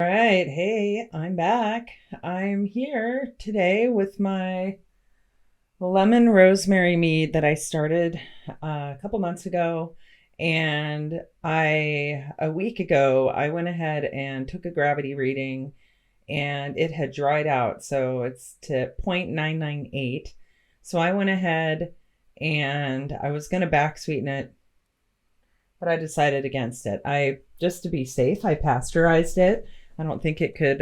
All right, hey, I'm back. I'm here today with my lemon rosemary mead that I started a couple months ago. And a week ago, I went ahead and took a gravity reading and it had dried out. So it's to 0.998. So I went ahead and I was going to back sweeten it, but I decided against it. Just to be safe, I pasteurized it. I don't think it could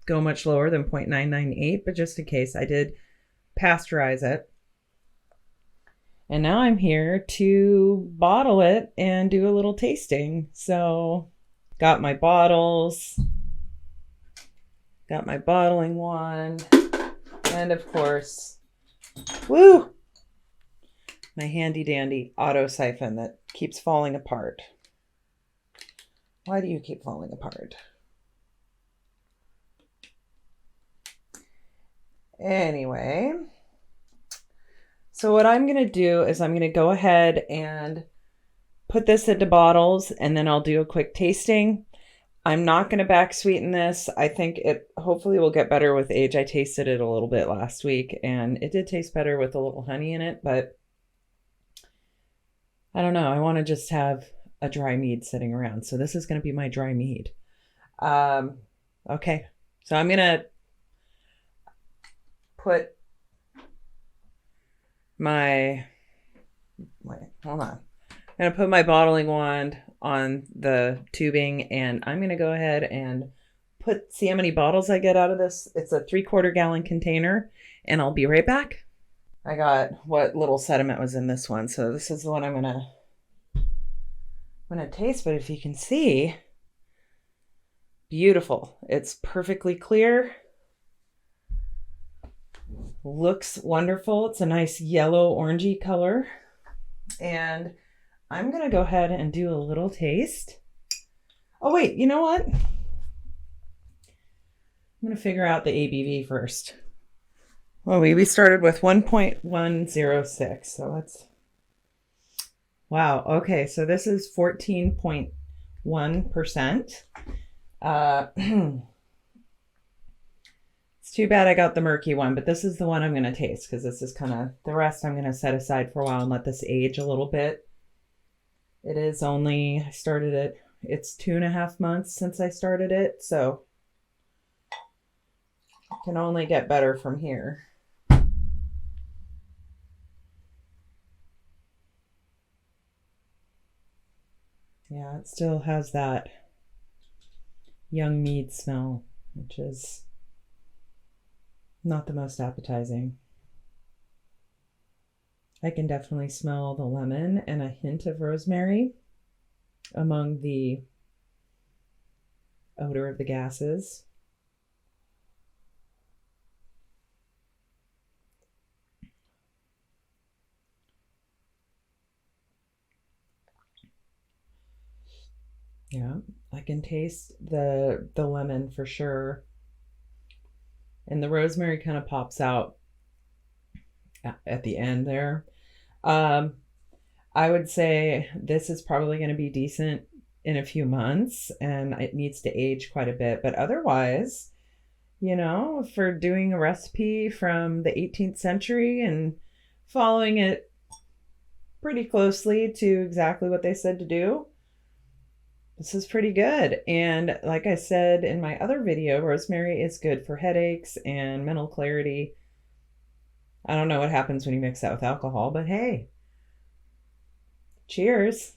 go much lower than 0.998, but just in case, I did pasteurize it. And now I'm here to bottle it and do a little tasting. So, got my bottles, got my bottling wand, and of course, woo, my handy dandy auto siphon that keeps falling apart. Why do you keep falling apart? Anyway, so what I'm going to do is I'm going to go ahead and put this into bottles and then I'll do a quick tasting. I'm not going to back sweeten this. I think it hopefully will get better with age. I tasted it a little bit last week and it did taste better with a little honey in it, but I don't know. I want to just have a dry mead sitting around. So this is going to be my dry mead. Okay. So I'm going to put hold on. I'm going to put my bottling wand on the tubing and I'm going to go ahead and see how many bottles I get out of this. It's a 3/4 gallon container and I'll be right back. I got what little sediment was in this one. So this is the one I'm going to taste, but if you can see, beautiful. It's perfectly clear. Looks wonderful. It's a nice yellow orangey color. And I'm going to go ahead and do a little taste. Oh, wait, you know what? I'm going to figure out the ABV first. Well, we started with 1.106. So let's... Wow. Okay. So this is 14.1%. It's too bad I got the murky one, but this is the one I'm going to taste because this is kind of the rest I'm going to set aside for a while and let this age a little bit. It is only, I started it, it's 2.5 months since I started it, so it can only get better from here. Yeah, it still has that young mead smell, which is not the most appetizing. I can definitely smell the lemon and a hint of rosemary among the odor of the gases. Yeah, I can taste the lemon for sure. And the rosemary kind of pops out at the end there. I would say this is probably going to be decent in a few months and it needs to age quite a bit. But otherwise, for doing a recipe from the 18th century and following it pretty closely to exactly what they said to do, this is pretty good. And like I said in my other video, rosemary is good for headaches and mental clarity. I don't know what happens when you mix that with alcohol, but hey, cheers.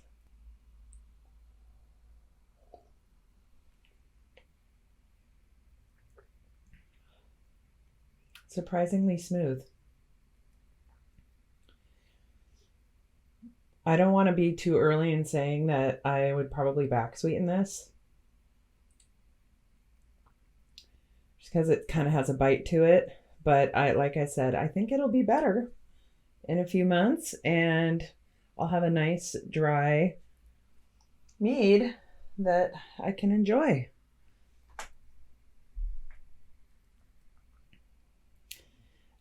Surprisingly smooth. I don't want to be too early in saying that I would probably back sweeten this, just because it kind of has a bite to it. But like I said, I think it'll be better in a few months and I'll have a nice dry mead that I can enjoy.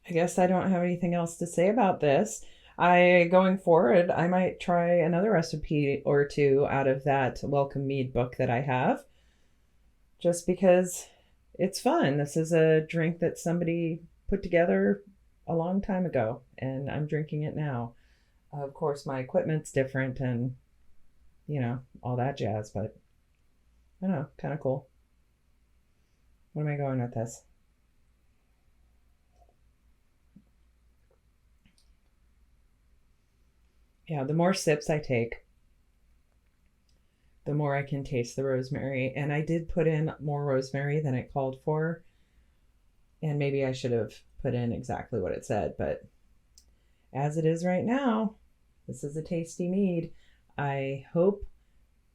I guess I don't have anything else to say about this. Going forward, I might try another recipe or two out of that Welcome Mead book that I have. just because it's fun. This is a drink that somebody put together a long time ago, and I'm drinking it now. Of course, my equipment's different and, all that jazz, but I don't know, kind of cool. Where am I going with this? Yeah, the more sips I take, the more I can taste the rosemary. And I did put in more rosemary than it called for. And maybe I should have put in exactly what it said, but as it is right now, this is a tasty mead. I hope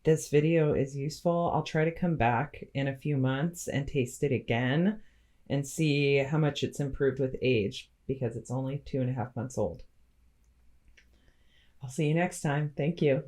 this video is useful. I'll try to come back in a few months and taste it again and see how much it's improved with age, because it's only 2.5 months old. I'll see you next time. Thank you.